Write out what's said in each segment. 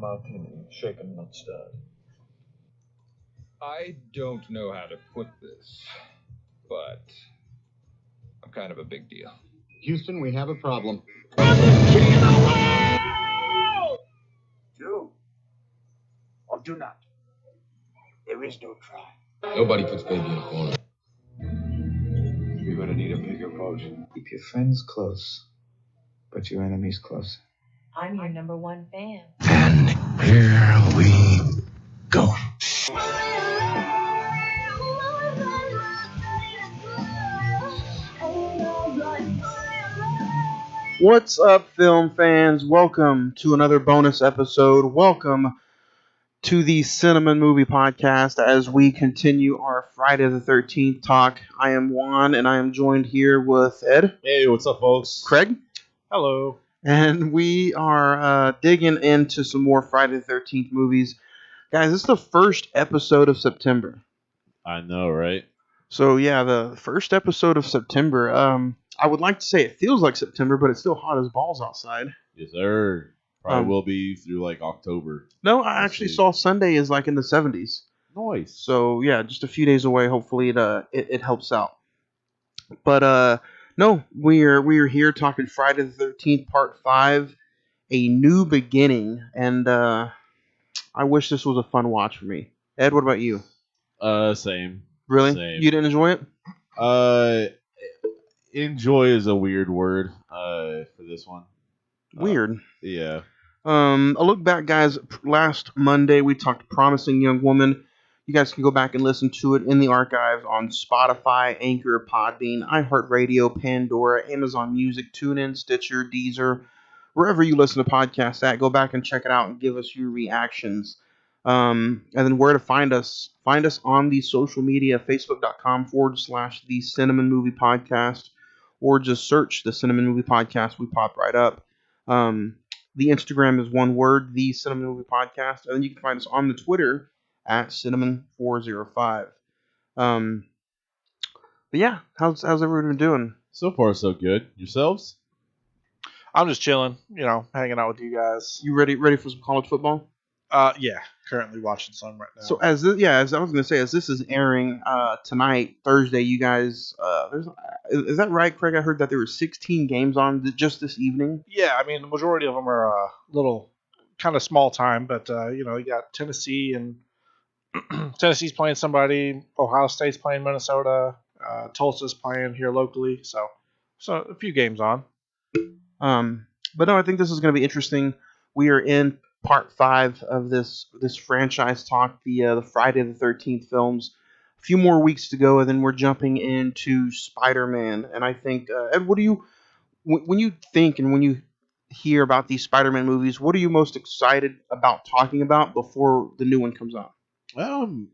martini, shaken not stirred. I don't know how to put this, but I'm kind of a big deal. Houston, we have a problem. Do or do not. There is no try. Nobody puts baby in a corner. You're gonna need a bigger boat. Keep your friends close, but your enemies close. I'm your number one fan. And here we go. What's up, film fans? Welcome to another bonus episode. Welcome to the Cine-Men Movie Podcast as we continue our Friday the 13th talk. I am Juan, and I am joined here with Ed. Hey, what's up, folks? Craig. Hello. And we are digging into some more Friday the 13th movies. Guys, this is the first episode of September. I know, right? So, yeah, the first episode of September. I would like to say it feels like September, but it's still hot as balls outside. Yes, sir. Probably will be through, like, October. No, I actually saw Sunday is, like, in the 70s. Nice. So, yeah, just a few days away. Hopefully it helps out. But, no, we're here talking Friday the 13th, Part 5, A New Beginning. And I wish this was a fun watch for me. Ed, what about you? Same. Really? Same. You didn't enjoy it? Enjoy is a weird word for this one. Weird. Yeah. A look back, guys. Last Monday, we talked Promising Young Woman. You guys can go back and listen to it in the archives on Spotify, Anchor, Podbean, iHeartRadio, Pandora, Amazon Music, TuneIn, Stitcher, Deezer, wherever you listen to podcasts at. Go back and check it out and give us your reactions. And then where to find us. Find us on the social media, facebook.com/the Cine-Men Movie Podcast, or just search the Cine-Men Movie Podcast. We pop right up. The Instagram is one word, the Cine-Men Movie Podcast. And then you can find us on the Twitter at Cine-Men405. But yeah, how's everyone been doing? So far, so good. Yourselves? I'm just chilling, hanging out with you guys. You ready for some college football? Yeah, currently watching some right now. So as I was going to say, as this is airing tonight, Thursday, you guys, is that right, Craig? I heard that there were 16 games on just this evening. Yeah, I mean the majority of them are little kind of small time, but you got Tennessee and Tennessee's playing somebody, Ohio State's playing Minnesota, Tulsa's playing here locally, so a few games on. But no, I think this is going to be interesting. We are in Part 5 of this franchise talk, the Friday the 13th films. A few more weeks to go, and then we're jumping into Spider-Man. And I think, Ed, what do you, when you think and when you hear about these Spider-Man movies, what are you most excited about talking about before the new one comes out? Honestly,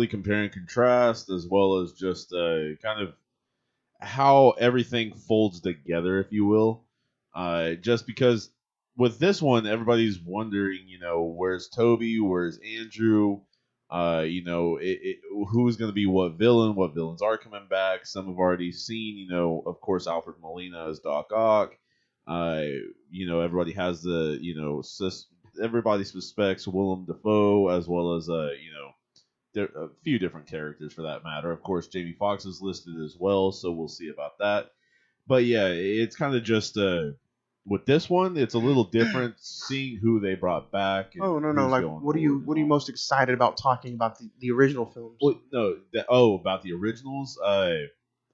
compare and contrast, as well as just kind of how everything folds together, if you will. Just because with this one, everybody's wondering, where's Toby, where's Andrew, who's going to be what villains are coming back. Some have already seen, of course, Alfred Molina as Doc Ock. Everybody has everybody suspects Willem Dafoe, as well as, a few different characters for that matter. Of course, Jamie Foxx is listed as well, so we'll see about that. But yeah, it's kind of just with this one, it's a little different seeing who they brought back. And Like, what are you most excited about talking about the original films? About the originals.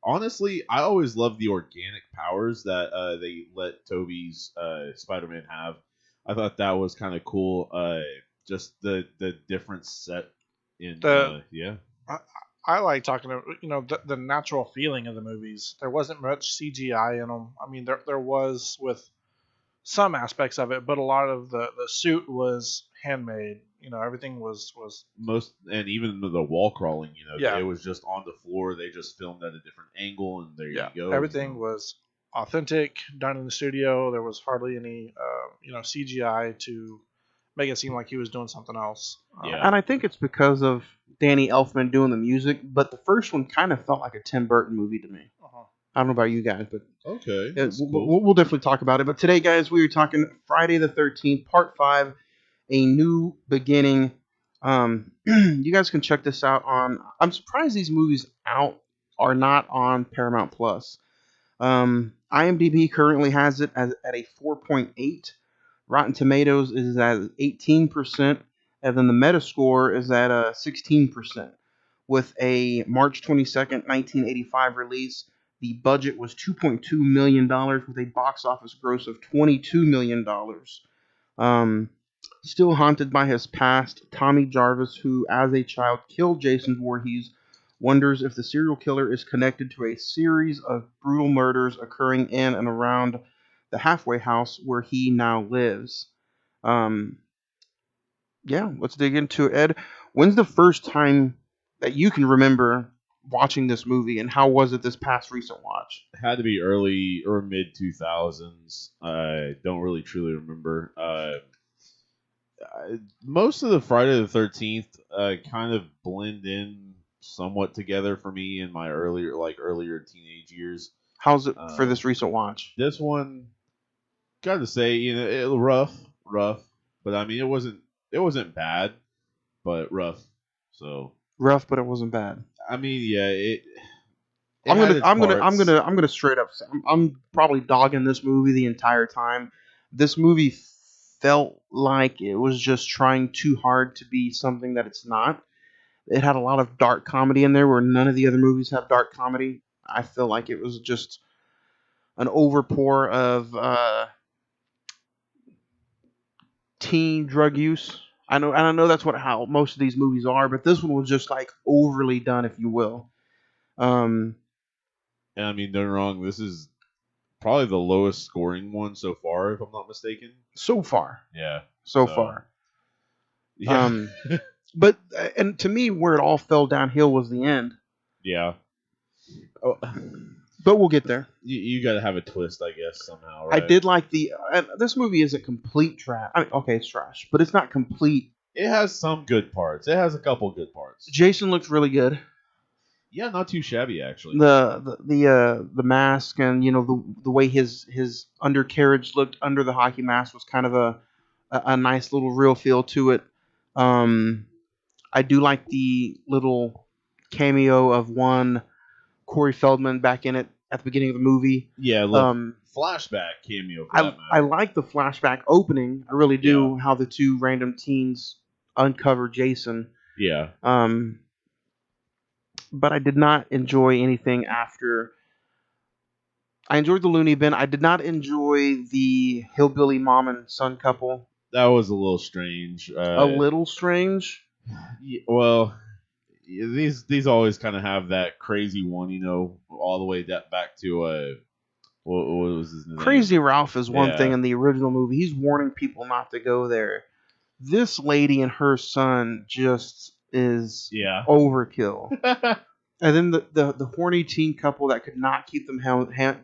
Honestly, I always loved the organic powers that they let Tobey's Spider-Man have. I thought that was kind of cool. Just the different set in I like talking about, the natural feeling of the movies. There wasn't much CGI in them. I mean, there was with some aspects of it, but a lot of the suit was handmade. Everything was most, and even the wall crawling. Yeah. It was just on the floor. They just filmed at a different angle, and there you go. Everything was authentic, done in the studio. There was hardly any CGI to make it seem like he was doing something else. And I think it's because of Danny Elfman doing the music, but the first one kind of felt like a Tim Burton movie to me. I don't know about you guys, but Okay, yeah, that's cool. we'll definitely talk about it. But today, guys, we are talking Friday the 13th, Part 5, A New Beginning. You guys can check this out on. I'm surprised these movies are not on Paramount Plus. IMDb currently has it at a 4.8. Rotten Tomatoes is at 18%, and then the Metascore is at 16%. With a March 22nd, 1985 release, the budget was $2.2 million with a box office gross of $22 million. Um, Still haunted by his past, Tommy Jarvis, who as a child killed Jason Voorhees, wonders if the serial killer is connected to a series of brutal murders occurring in and around the halfway house where he now lives. Um, yeah, let's dig into it. Ed, when's the first time that you can remember watching this movie, and how was it this past recent watch? Had to be early or mid 2000s. I don't really truly remember. Most of the Friday the 13th kind of blend in somewhat together for me in my earlier teenage years. How's it for this recent watch? This one, got to say, rough, but I mean it wasn't bad, but rough. So Rough, but it wasn't bad. I mean, yeah, it I'm had gonna, its I'm gonna, I'm parts. gonna, I'm gonna straight up say I'm probably dogging this movie the entire time. This movie felt like it was just trying too hard to be something that it's not. It had a lot of dark comedy in there where none of the other movies have dark comedy. I feel like it was just an overpour of teen drug use. I know that's how most of these movies are, but this one was just like overly done, if you will. Um, And I mean, don't get me wrong, this is probably the lowest scoring one so far, if I'm not mistaken. so far, Yeah. so So, far. Yeah. But and to me, where it all fell downhill was the end. Yeah. Oh, But we'll get there. you got to have a twist, I guess, somehow, I right? did like this movie isn't complete trash. I mean, okay, it's trash, but it's not complete. It has some good parts. It has a couple good parts. Jason looks really good. Yeah, not too shabby, actually. The mask and the way his undercarriage looked under the hockey mask was kind of a nice little real feel to it. I do like the little cameo of one Corey Feldman back in it at the beginning of the movie. Yeah, look, flashback cameo for that matter. I like the flashback opening. I really do. How the two random teens uncover Jason. Yeah. But I did not enjoy anything after. I enjoyed the Looney Bin. I did not enjoy the hillbilly mom and son couple. That was a little strange. A little strange. Well, these always kind of have that crazy one, all the way back to what was his name? Crazy Ralph is one Yeah. thing in the original movie. He's warning people not to go there. This lady and her son just is overkill. And then the horny teen couple that could not keep the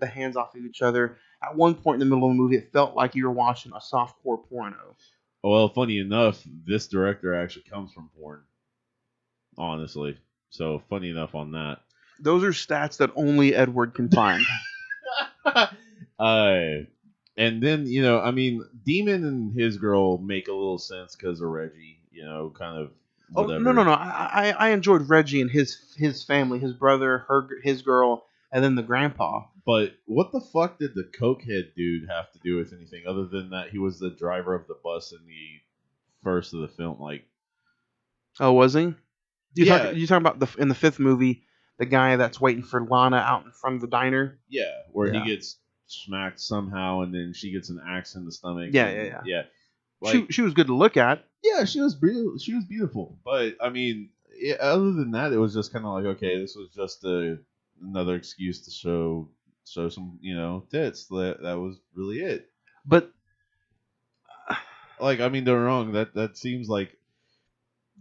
hands off of each other. At one point in the middle of the movie, it felt like you were watching a softcore porno. Well, funny enough, this director actually comes from porn. Honestly. So, funny enough on that. Those are stats that only Edward can find. And then, I mean, Demon and his girl make a little sense because of Reggie, kind of whatever. Oh, no. I enjoyed Reggie and his family, his brother, his girl, and then the grandpa. But what the fuck did the cokehead dude have to do with anything other than that he was the driver of the bus in the first of the film? Like, oh, was he? You Yeah. talking about in the fifth movie, the guy that's waiting for Lana out in front of the diner? yeah, where Yeah. he gets smacked somehow and then she gets an axe in the stomach. Yeah. Yeah. Like, She was good to look at. yeah, she was beautiful. But I mean, other than that, it was just kind of like, okay, this was just another excuse to show some, tits. That was really it. But Like, I mean, they're wrong. That seems like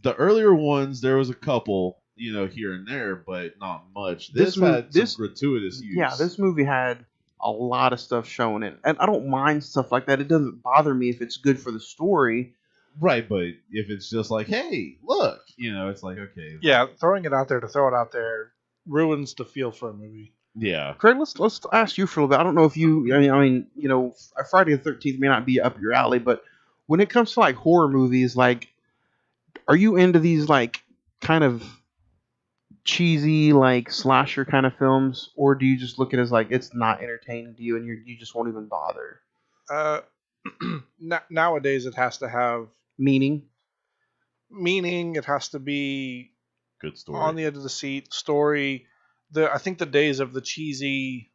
the earlier ones. There was a couple, here and there, but not much. This had some gratuitous use. Yeah, this movie had a lot of stuff showing it, and I don't mind stuff like that. It doesn't bother me if it's good for the story. Right, but if it's just like, hey, look, it's like, okay. Yeah, throwing it out there to throw it out there ruins the feel for a movie. Yeah. Craig, let's ask you for a little bit. I don't know if you, I mean, Friday the 13th may not be up your alley, but when it comes to like horror movies, like, are you into these like kind of cheesy like slasher kind of films, or do you just look at it as like it's not entertaining to you and you just won't even bother? Uh, nowadays it has to have Meaning? It has to be Good story. on the edge of the seat. Story. I think the days of the cheesy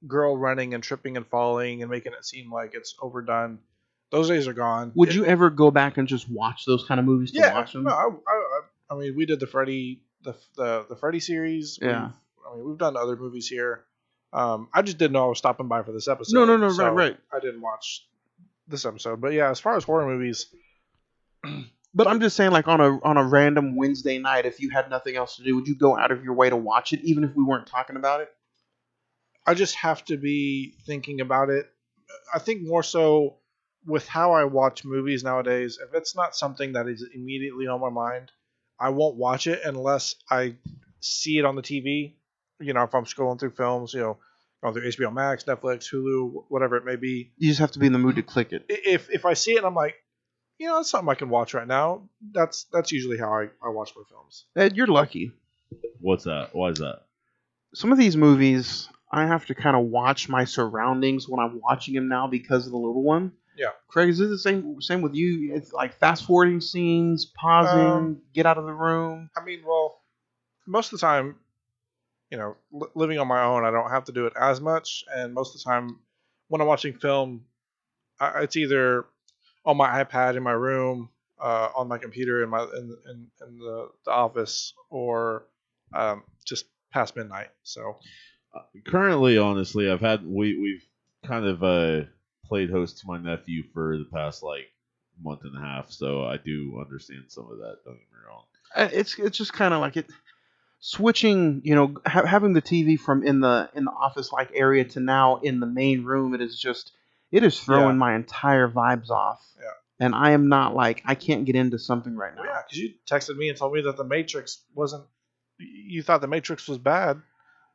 girl running and tripping and falling and making it seem like it's overdone, those days are gone. Would you ever go back and just watch those kind of movies to watch them? No, I mean, we did the Freddy the Freddy series. Yeah. We've done other movies here. I just didn't know I was stopping by for this episode. No, so right. I didn't watch this episode, but yeah, as far as horror movies, But I'm just saying, like on a random Wednesday night, if you had nothing else to do, would you go out of your way to watch it, even if we weren't talking about it? I just have to be thinking about it. I think more so with how I watch movies nowadays. If it's not something that is immediately on my mind, I won't watch it unless I see it on the TV. If I'm scrolling through films, going through HBO Max, Netflix, Hulu, whatever it may be. You just have to be in the mood to click it. If I see it and I'm like, it's something I can watch right now, that's usually how I watch my films. Ed, you're lucky. What's that? Why is that? Some of these movies, I have to kind of watch my surroundings when I'm watching them now because of the little one. Yeah. Craig, is it the same with you? It's like fast forwarding scenes, pausing, get out of the room. I mean, well, most of the time, living on my own, I don't have to do it as much. And most of the time, when I'm watching film, it's either on my iPad in my room, on my computer in the office, or just past midnight. So Currently, honestly, we've kind of played host to my nephew for the past like month and a half, so I do understand some of that. Don't get me wrong. It's just kind of like it switching, having the TV from in the office like area to now in the main room. It is throwing my entire vibes off. Yeah. And I am not like, I can't get into something right now. Well, yeah, because you texted me and told me that the Matrix wasn't. You thought the Matrix was bad,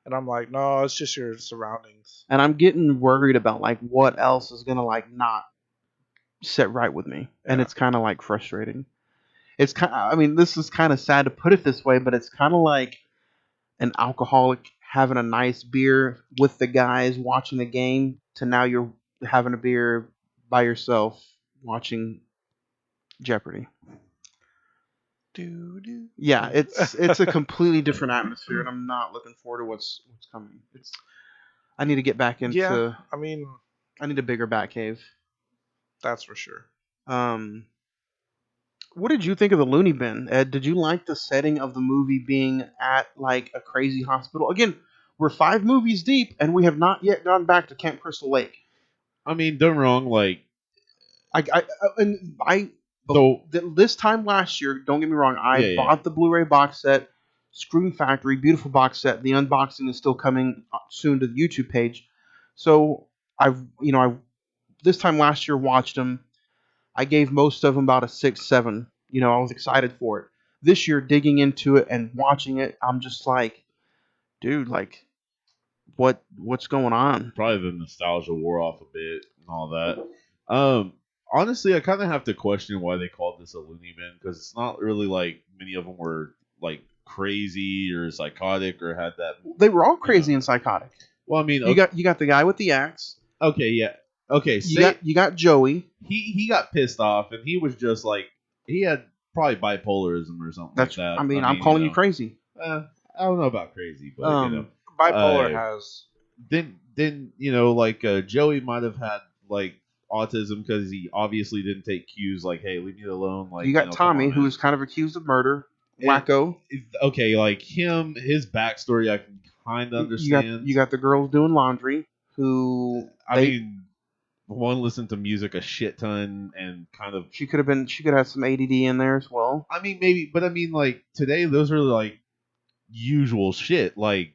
and I'm like, no, it's just your surroundings. And I'm getting worried about like what else is gonna like not sit right with me, and it's kind of like frustrating. It's kind. I mean, this is kind of sad to put it this way, but it's kind of like an alcoholic having a nice beer with the guys watching the game to now you're having a beer by yourself watching Jeopardy. Yeah, it's a completely different atmosphere, and I'm not looking forward to what's coming. I need to get back into. Yeah, I mean, I need a bigger Batcave. That's for sure. What did you think of the Looney Bin, Ed? Did you like the setting of the movie being at like a crazy hospital? Again, we're 5 movies deep, and we have not yet gone back to Camp Crystal Lake. I mean, don't wrong. Like, this time last year, don't get me wrong, I bought the Blu-ray box set, Scream Factory, beautiful box set. The unboxing is still coming soon to the YouTube page. So I this time last year watched them. I gave most of them about a 6, 7. I was excited for it. This year, digging into it and watching it, I'm just like, dude, like, what's going on? Probably the nostalgia wore off a bit and all that. Honestly, I kind of have to question why they called this a Looney Bin, because it's not really like many of them were like crazy or psychotic or had that. They were all crazy and psychotic. Well, I mean, you got the guy with the axe. Okay, yeah. Okay, you got Joey. He got pissed off, and he was just like, he had probably bipolarism or something like that. I mean, I'm calling you crazy. I don't know about crazy, but bipolar has. Then like Joey might have had like autism because he obviously didn't take cues like, hey, leave me alone. Like, you got Tommy, who is kind of accused of murder. Wacko. Okay, like his backstory, I can kind of understand. You got the girls doing laundry who one listened to music a shit ton and kind of she could have some ADD in there as well. I mean, maybe, but I mean, like today, those are like usual shit. Like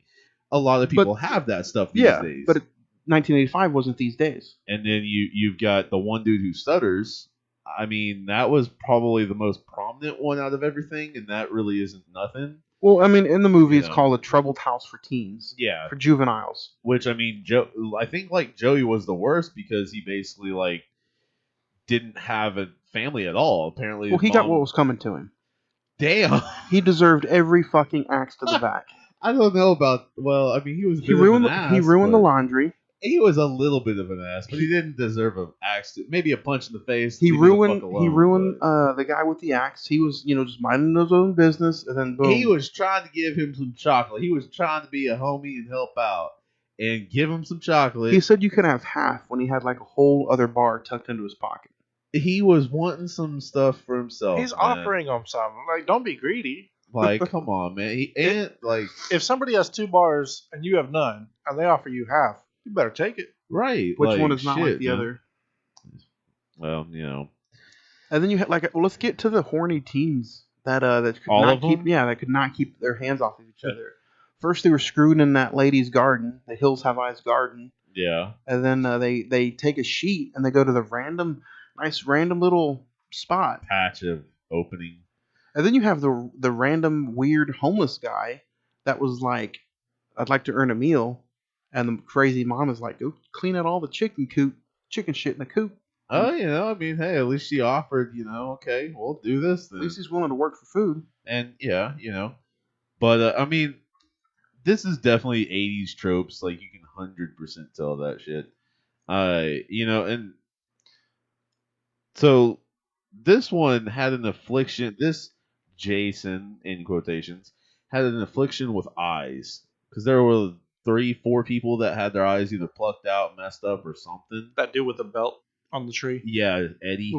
a lot of people have that stuff these days. But 1985 wasn't these days. And then you've got the one dude who stutters. I mean, that was probably the most prominent one out of everything, and that really isn't nothing. Well, I mean, in the movie, You it's know. called A Troubled House for Teens. Yeah. For juveniles. Which, I mean, I think, like, Joey was the worst because he basically, like, didn't have a family at all. Apparently, Well, his he got mom- what was coming to him. Damn. He deserved every fucking axe to the back. I don't know about. Well, I mean, he was. He ruined the laundry. He was a little bit of an ass, but he didn't deserve an axe. Maybe a punch in the face. He leave him the ruined. fuck He alone, ruined but the guy with the axe. He was, just minding his own business, and then boom. He was trying to give him some chocolate. He was trying to be a homie and help out, and give him some chocolate. He said you could have half when he had like a whole other bar tucked into his pocket. He was wanting some stuff for himself. He's man. offering them something. Like, don't be greedy. Like, come on, man. If somebody has 2 bars and you have none, and they offer you half, you better take it. Right. Which like, one is not like shit, the man. other? Well, And then you had let's get to the horny teens that could All not of keep them? that could not keep their hands off of each other. First, they were screwed in that lady's garden, the Hills Have Eyes garden, yeah. and then they take a sheet and they go to the nice random little spot. Patch of opening. And then you have the random weird homeless guy that was like, "I'd like to earn a meal," and the crazy mom is like, "Go clean out all the chicken shit in the coop." Oh, I mean, hey, at least she offered, okay, we'll do this then. At least he's willing to work for food. And, yeah, But, I mean, this is definitely 80s tropes. Like, you can 100% tell that shit. And so this one had an affliction. This Jason, in quotations, had an affliction with eyes. Because there were 3-4 people that had their eyes either plucked out, messed up, or something. That dude with the belt on the tree. Yeah, Eddie.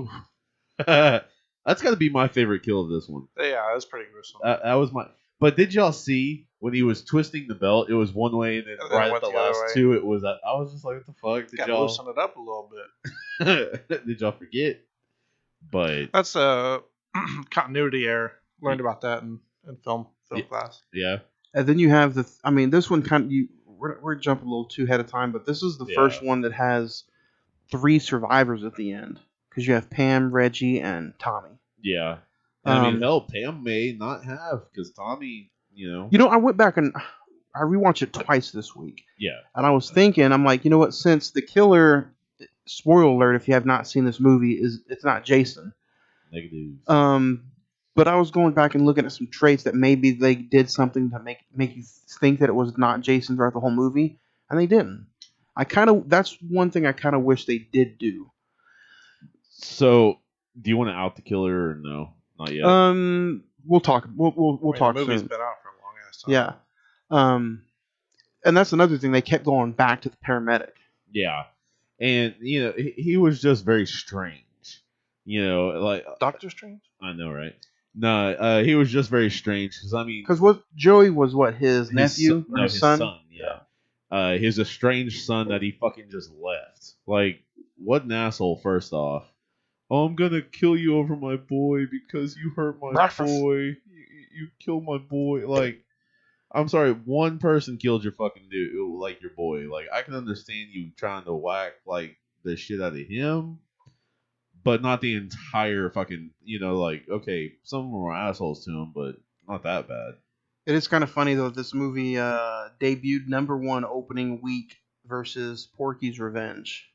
That's got to be my favorite kill of this one. Yeah, that's pretty gruesome. That was my. But did y'all see when he was twisting the belt? It was one way, and then And then right it at the went the other last way. two, it was. I was just like, "What the fuck?" Did Got to y'all? loosen it up a little bit. Did y'all forget? But That's a continuity error. Learned about that in film class. yeah, And then you have this one we're jumping a little too ahead of time, but this is the first one that has 3 survivors at the end because you have Pam, Reggie, and Tommy. yeah. And I mean, hell, Pam may not have because Tommy, I went back and I rewatched it twice this week, yeah, and I was thinking, I'm like, you know what? Since the killer, spoiler alert, if you have not seen this movie, it's not Jason. negative. But I was going back and looking at some traits that maybe they did something to make you think that it was not Jason throughout the whole movie, and they didn't. That's one thing I kind of wish they did do. So, do you want to out the killer or no? Not yet. We'll talk. We'll talk The movie's soon. been out for a long ass time. Yeah. And that's another thing. They kept going back to the paramedic. Yeah, and he was just very strange. Like Doctor Strange? I know, right? No, he was just very strange because I mean, Because Joey was his nephew or his his son? Yeah, he's a strange son that he fucking just left. Like, what an asshole! First off, I'm gonna kill you over my boy because you hurt my Breakfast. boy. You killed my boy. Like, I'm sorry, one person killed your fucking dude, like your boy. Like, I can understand you trying to whack like the shit out of him. But not the entire fucking, like, okay, some of them were assholes to him, but not that bad. It is kind of funny, though, this movie debuted #1 opening week versus Porky's Revenge.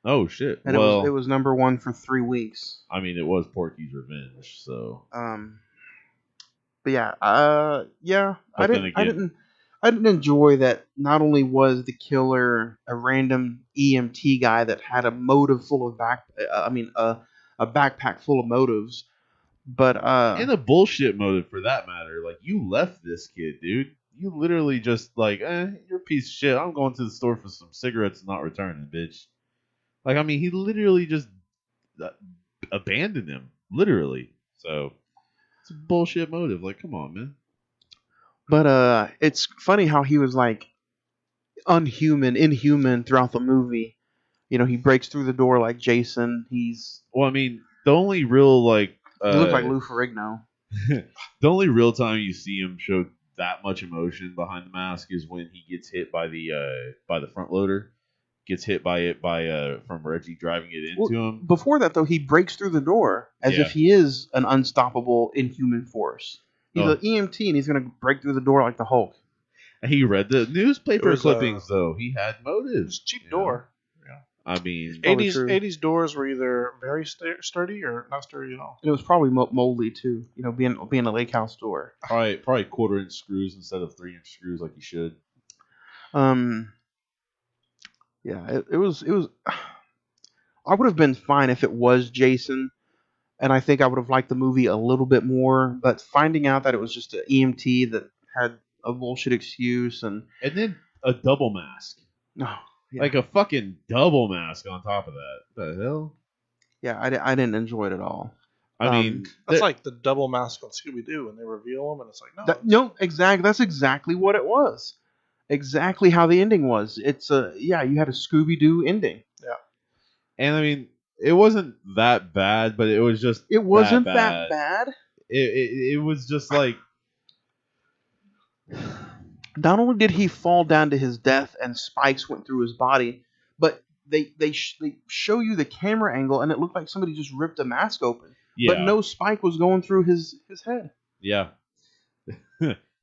Oh, shit. And well, it was #1 for 3 weeks. I mean, it was Porky's Revenge, so. But yeah, But then I didn't enjoy that. Not only was the killer a random EMT guy that had a motive full of a backpack full of motives, but and a bullshit motive for that matter. Like, you left this kid, dude. You literally just like, you're a piece of shit. I'm going to the store for some cigarettes and not returning, bitch. Like, I mean, he literally just abandoned him, literally. So it's a bullshit motive. Like, come on, man. But it's funny how he was like inhuman throughout the movie. He breaks through the door like Jason. Well, I mean, the only real like he looked like Lou Ferrigno. the only real time you see him show that much emotion behind the mask is when he gets hit by the front loader. Gets hit by it from Reggie driving it into him. Before that, though, he breaks through the door as if he is an unstoppable inhuman force. He's an EMT, and he's going to break through the door like the Hulk. He read the newspaper was, clippings, though. He had motives. It was a cheap door. I mean, 80s doors were either very sturdy or not sturdy at all. And it was probably moldy too. Being a lake house door. probably 1/4-inch screws instead of 3-inch screws like you should. Yeah, it was. I would have been fine if it was Jason, and I think I would have liked the movie a little bit more. But finding out that it was just an EMT that had a bullshit excuse and then a double mask. no. Yeah. Like a fucking double mask on top of that. What the hell? Yeah, I didn't enjoy it at all. I mean, That's like the double mask on Scooby-Doo, and they reveal them, and it's like, no. Exactly. That's exactly what it was. Exactly how the ending was. It's you had a Scooby-Doo ending. Yeah. And I mean, it wasn't that bad, but it was just It wasn't that bad. It was just like, not only did he fall down to his death and spikes went through his body, but they show you the camera angle and it looked like somebody just ripped a mask open. yeah, But no spike was going through his head. yeah.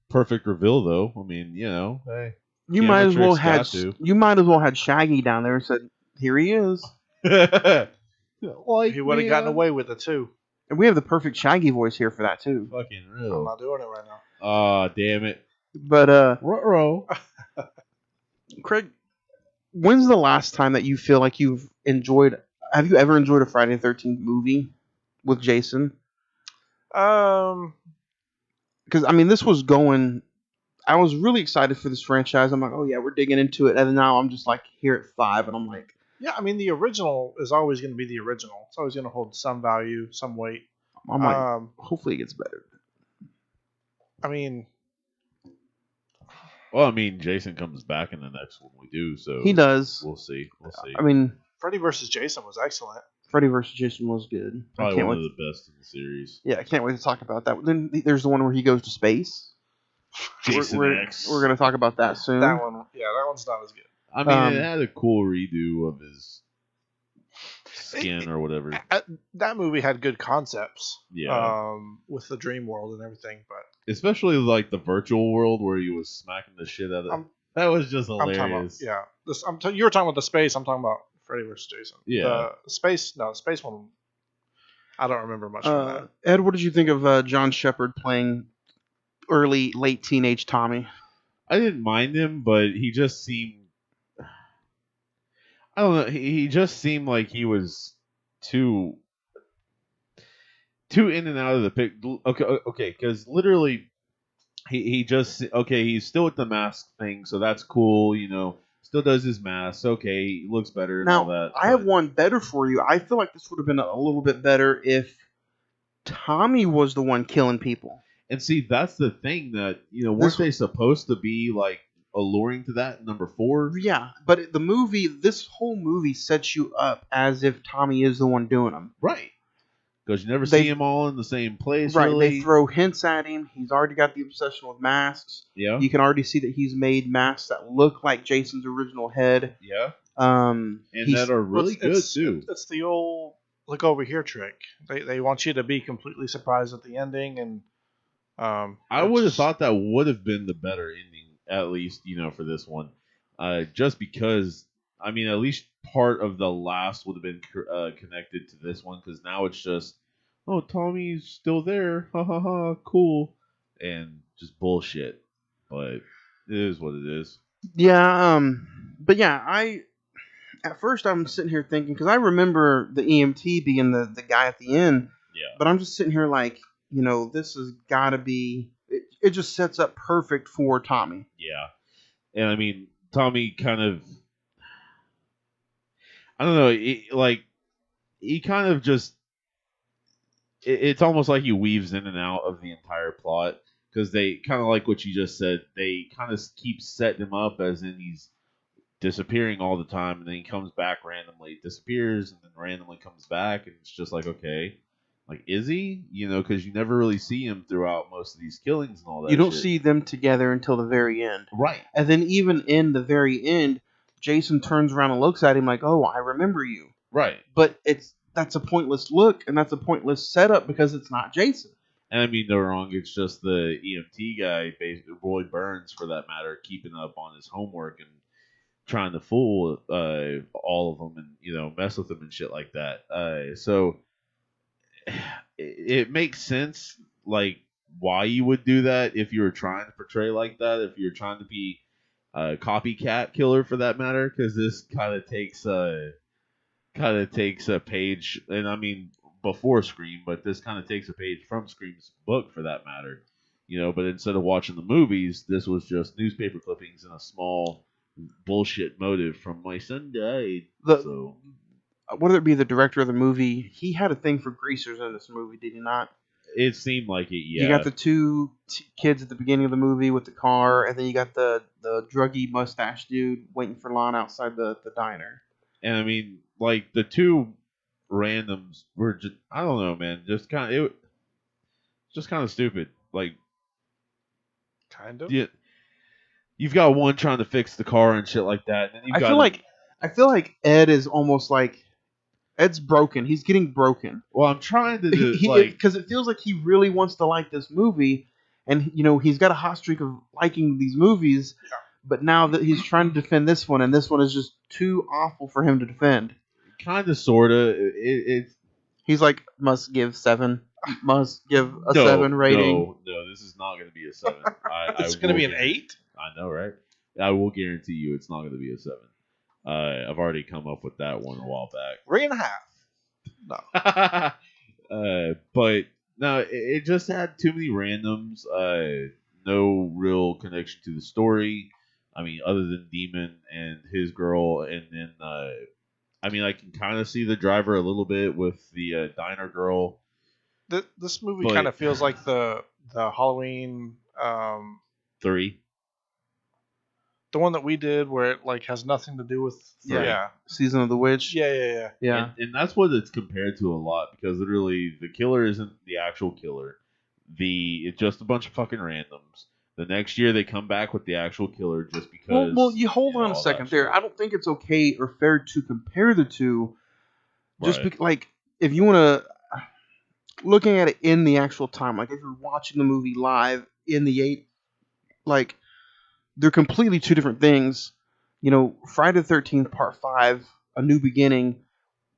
Perfect reveal, though. I mean, hey, You might as well had Shaggy down there and said, "Here he is." like he would have gotten away with it too. And we have the perfect Shaggy voice here for that too. Fucking I'm real. not doing it right now. Oh, damn it. But Ruh-roh. Craig, when's the last time that you feel like you've enjoyed? Have you ever enjoyed a Friday the 13th movie with Jason? Because I mean, this was going. I was really excited for this franchise. I'm like, oh yeah, we're digging into it, and then now I'm just like here at 5, and I'm like, yeah. I mean, the original is always going to be the original. It's always going to hold some value, some weight. I'm like, hopefully it gets better. I mean. Well, I mean, Jason comes back in the next one we do, so he does. We'll see. I mean, Freddy vs. Jason was excellent. Freddy vs. Jason was good. Probably one of the best in the series. Yeah, I can't wait to talk about that. Then there's the one where he goes to space. Jason X. We're going to talk about that soon. That one's not as good. I mean, it had a cool redo of his skin or whatever. That movie had good concepts. Yeah. With the dream world and everything, but especially like the virtual world where he was smacking the shit out of. That was just hilarious. You were talking about the space. I'm talking about Freddy vs. Jason. Yeah. The space one. I don't remember much from that. Ed, what did you think of John Shepard playing late teenage Tommy? I didn't mind him, but he just seemed. I don't know. He just seemed like he was too in and out of the pic. Okay, because literally, he just he's still with the mask thing, so that's cool. Still does his mask. Okay, he looks better and all that. I have one better for you. I feel like this would have been a little bit better if Tommy was the one killing people. And see, that's the thing that weren't they supposed to be like alluring to that in number 4? Yeah, but this whole movie sets you up as if Tommy is the one doing them. Right. Because you never see him all in the same place. Right, really. They throw hints at him. He's already got the obsession with masks. Yeah. You can already see that he's made masks that look like Jason's original head. Yeah. And that are really good, too. It's the old look over here trick. They want you to be completely surprised at the ending. And I would have thought that would have been the better ending, at least, for this one. Just because, I mean, at least part of the last would have been connected to this one, because now it's just, oh, Tommy's still there, ha ha ha, cool, and just bullshit. But it is what it is. Yeah, but yeah, at first I'm sitting here thinking, because I remember the EMT being the guy at the end. Yeah. But I'm just sitting here like, this has got to be. It just sets up perfect for Tommy. Yeah, and I mean, Tommy kind of. I don't know. He kind of just. It's almost like he weaves in and out of the entire plot, because they kind of like what you just said. They kind of keep setting him up as in he's disappearing all the time, and then he comes back randomly, disappears, and then randomly comes back, and it's just like, okay, like, is he? Because you never really see him throughout most of these killings and all that. You don't shit. see them together until the very end, right? And then even in the very end, Jason turns around and looks at him like, "Oh, I remember you." Right. But that's a pointless look, and that's a pointless setup because it's not Jason. And I mean, no wrong. It's just the EMT guy, Roy Burns, for that matter, keeping up on his homework and trying to fool all of them and mess with them and shit like that. So it makes sense, like why you would do that if you were trying to portray like that. If you're trying to be a copycat killer, for that matter, because this kind of takes a page, and I mean before Scream, but this kind of takes a page from Scream's book, for that matter. But instead of watching the movies, this was just newspaper clippings and a small bullshit motive from my son died. So whether it be the director of the movie, he had a thing for greasers in this movie, did he not? it seemed like it, yeah. You got the two kids at the beginning of the movie with the car, and then you got the druggy mustache dude waiting for Lon outside the diner. And I mean, like, the two randoms were just, I don't know, man, just kind of stupid. Like, Kind of. yeah, you've got one trying to fix the car and shit like that. And then I feel like Ed is almost like Ed's broken. He's getting broken. Well, I'm trying to do because it feels like he really wants to like this movie, and he's got a hot streak of liking these movies. Yeah. But now that he's trying to defend this one, and this one is just too awful for him to defend. Kind of, sorta. He's like, must give 7. Must give a 7 rating. No, this is not going to be a 7. It's going to be an 8? I know, right? I will guarantee you it's not going to be a 7. I've already come up with that one a while back. 3.5. No. But no, it just had too many randoms. No real connection to the story. I mean, other than Demon and his girl, and then I mean, I can kind of see the driver a little bit with the diner girl. This movie kind of feels like the Halloween 3. The one that we did where it like has nothing to do with Season of the Witch. Yeah. And that's what it's compared to a lot, because literally the killer isn't the actual killer. It's just a bunch of fucking randoms. The next year they come back with the actual killer just because. Well, you hold on a second there. I don't think it's okay or fair to compare the two. Just right. like if you want to looking at it in the actual time, like if you're watching the movie live in the 8, like they're completely two different things. Friday the 13th Part 5, A New Beginning,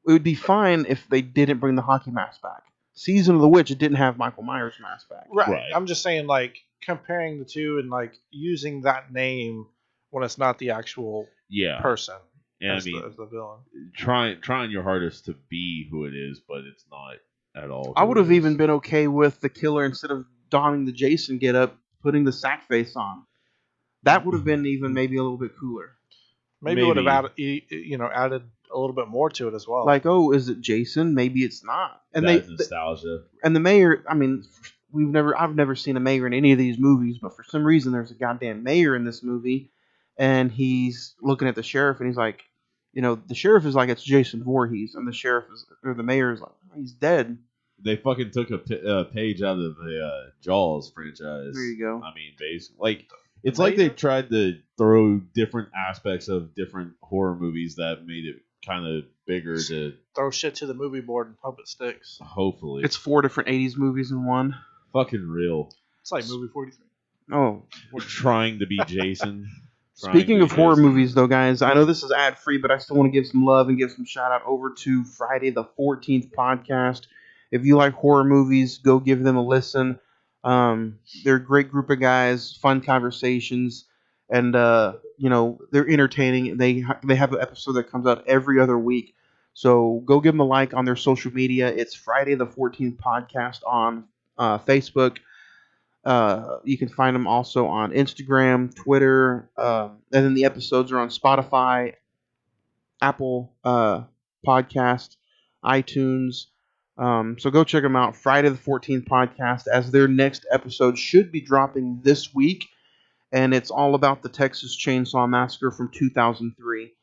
it would be fine if they didn't bring the hockey mask back. Season of the Witch, it didn't have Michael Myers' mask back. Right. I'm just saying, like, comparing the two and, like, using that name when it's not the actual person as the villain. Trying your hardest to be who it is, but it's not at all. I would have even been okay with the killer, instead of donning the Jason getup, putting the sack face on. That would have been even maybe a little bit cooler. Maybe it would have added a little bit more to it as well. Like, oh, is it Jason? Maybe it's not. And that's nostalgia. And the mayor, I mean, I've never seen a mayor in any of these movies, but for some reason there's a goddamn mayor in this movie, and he's looking at the sheriff, and he's like, the sheriff is like, it's Jason Voorhees, and the mayor is like, he's dead. They fucking took a page out of the Jaws franchise. There you go. I mean, basically, like, it's like they tried to throw different aspects of different horror movies that made it kind of bigger to throw shit to the movie board and hope it sticks. Hopefully. It's 4 different 80s movies in one. Fucking real. It's like movie 43. Oh. We're trying to be Jason. Speaking of horror movies, though, guys, I know this is ad-free, but I still want to give some love and give some shout-out over to Friday the 14th podcast. If you like horror movies, go give them a listen. They're a great group of guys, fun conversations, and they're entertaining. They have an episode that comes out every other week, so go give them a like on their social media. It's Friday the 14th podcast on Facebook. You can find them also on Instagram, Twitter, and then the episodes are on Spotify, Apple Podcast, iTunes. So go check them out. Friday the 14th podcast, as their next episode should be dropping this week, and it's all about the Texas Chainsaw Massacre from 2003,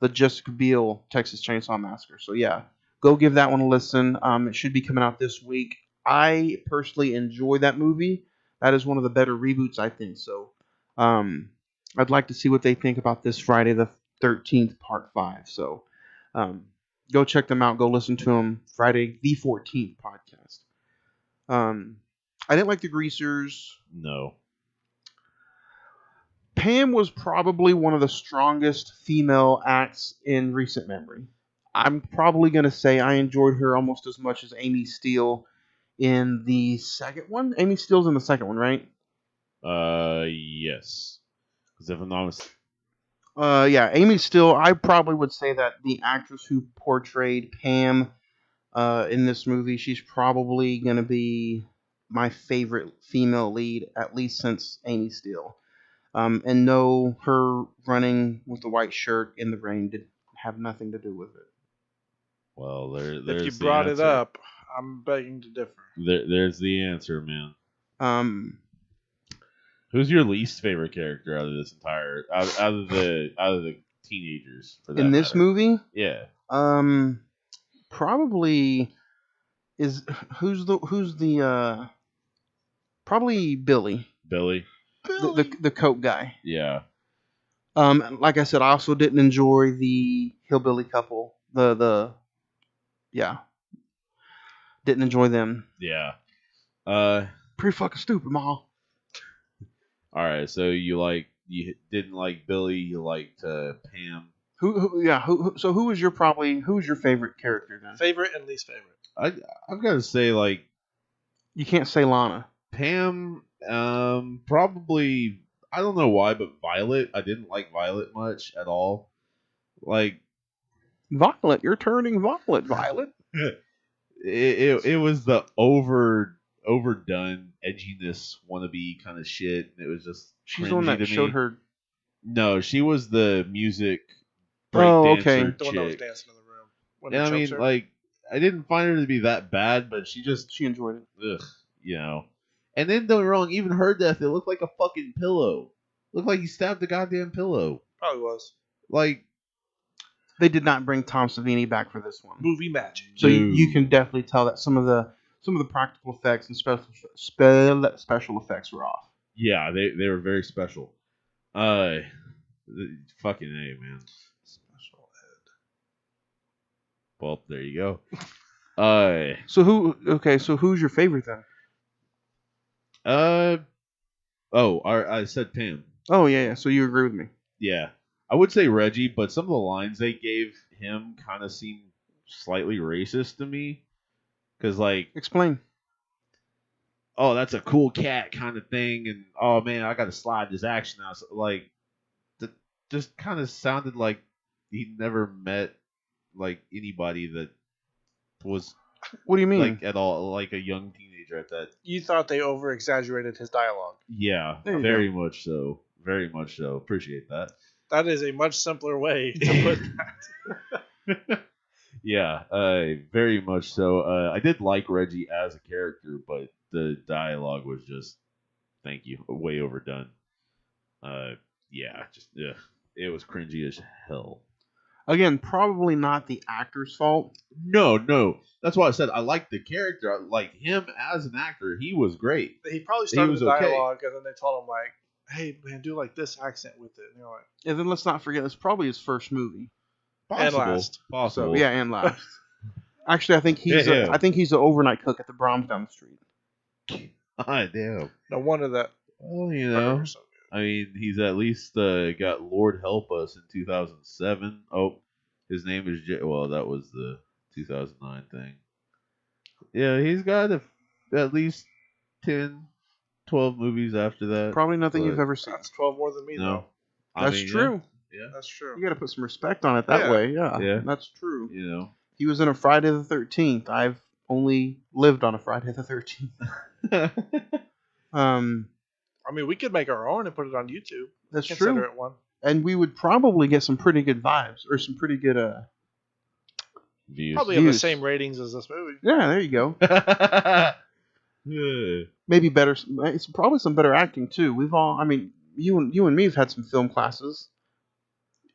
the Jessica Biel Texas Chainsaw Massacre. So yeah, go give that one a listen. It should be coming out this week. I personally enjoy that movie. That is one of the better reboots, I think. So I'd like to see what they think about this Friday the 13th Part 5. So go check them out. Go listen to them. Friday the 14th podcast. I didn't like the Greasers. No. Pam was probably one of the strongest female acts in recent memory. I'm probably going to say I enjoyed her almost as much as Amy Steele in the second one. Amy Steele's in the second one, right? Yes. Because if I'm not mistaken, Yeah, Amy Steele. I probably would say that the actress who portrayed Pam in this movie, she's probably going to be my favorite female lead, at least since Amy Steele. And no, her running with the white shirt in the rain did have nothing to do with it. well, there's If you the brought it answer. up, I'm begging to differ. There's the answer, man. Um, Who's your least favorite character out of this entire out of the teenagers for that in this matter? movie, Yeah. probably is who's the probably Billy, Billy. the coat guy. Yeah. Like I said, I also didn't enjoy the hillbilly couple. Yeah, didn't enjoy them. Yeah. Pretty fucking stupid, Ma. All right. So you didn't like Billy. You liked Pam. So who's your favorite character then? Favorite and least favorite. I've got to say You can't say Lana. Pam. Probably. I don't know why, but Violet. I didn't like Violet much at all. Like Violet, you're turning violet, Violet. it was the overdone edginess wannabe kind of shit. It was just She's the one that cringy to showed me. her. No, she was the music Oh, breakdancer okay. The one that was chick. dancing in the room. When And it I mean, chokes her. like, I didn't find her to be that bad, but she enjoyed it. ugh, And then don't get me wrong, even her death, it looked like a fucking pillow. Looked like he stabbed the goddamn pillow. Probably was. Like, They did not bring Tom Savini back for this one, Movie magic. so you can definitely tell that some of the practical effects and special effects were off. yeah, they were very special. Fucking A, man. Special ed. Well, there you go. So who's your favorite then? I said Pam. Oh yeah. So you agree with me? Yeah. I would say Reggie, but some of the lines they gave him kind of seemed slightly racist to me. Because, like, Explain. oh, that's a cool cat kind of thing, and oh man, I got to slide this action out. So, like, just kind of sounded like he never met like anybody that was What do you mean? like at all like a young teenager at that. You thought they over exaggerated his dialogue. Yeah, There you very much so. Very much so. Appreciate that. That is a much simpler way to put that. Yeah, very much so. I did like Reggie as a character, but the dialogue was just, thank you, way overdone. Yeah, just it was cringy as hell. Again, probably not the actor's fault. No, that's why I said I liked the character. I liked him as an actor. He was great. He probably started was the okay. dialogue, and then they told him, like, hey, man, do like this accent with it. And you're like, And then let's not forget, it's probably his first movie. Possible. last. Possible. So yeah, and last. Actually, I think he's Yeah. I think he's an overnight cook at the Brahms down the street. Ah, damn. no wonder that. Well, you know. burger so good. I mean, he's at least got Lord Help Us in 2007. Oh, his name is well, that was the 2009 thing. Yeah, he's got at least 10, 12 movies after that. Probably nothing But- you've ever seen. That's 12 more than me, No. though. I That's mean, true. Yeah. That's true. You got to put some respect on it that Yeah. way. Yeah, Yeah. that's true. You know. He was in a Friday the 13th. I've only lived on a Friday the 13th. I mean, we could make our own and put it on YouTube. That's Consider true. it one. And we would probably get some pretty good vibes or some pretty good Views. Probably have the Views. same ratings as this movie. Yeah, there you go. Yeah. Maybe better. It's probably some better acting too. We've all. I mean, you and me have had some film classes.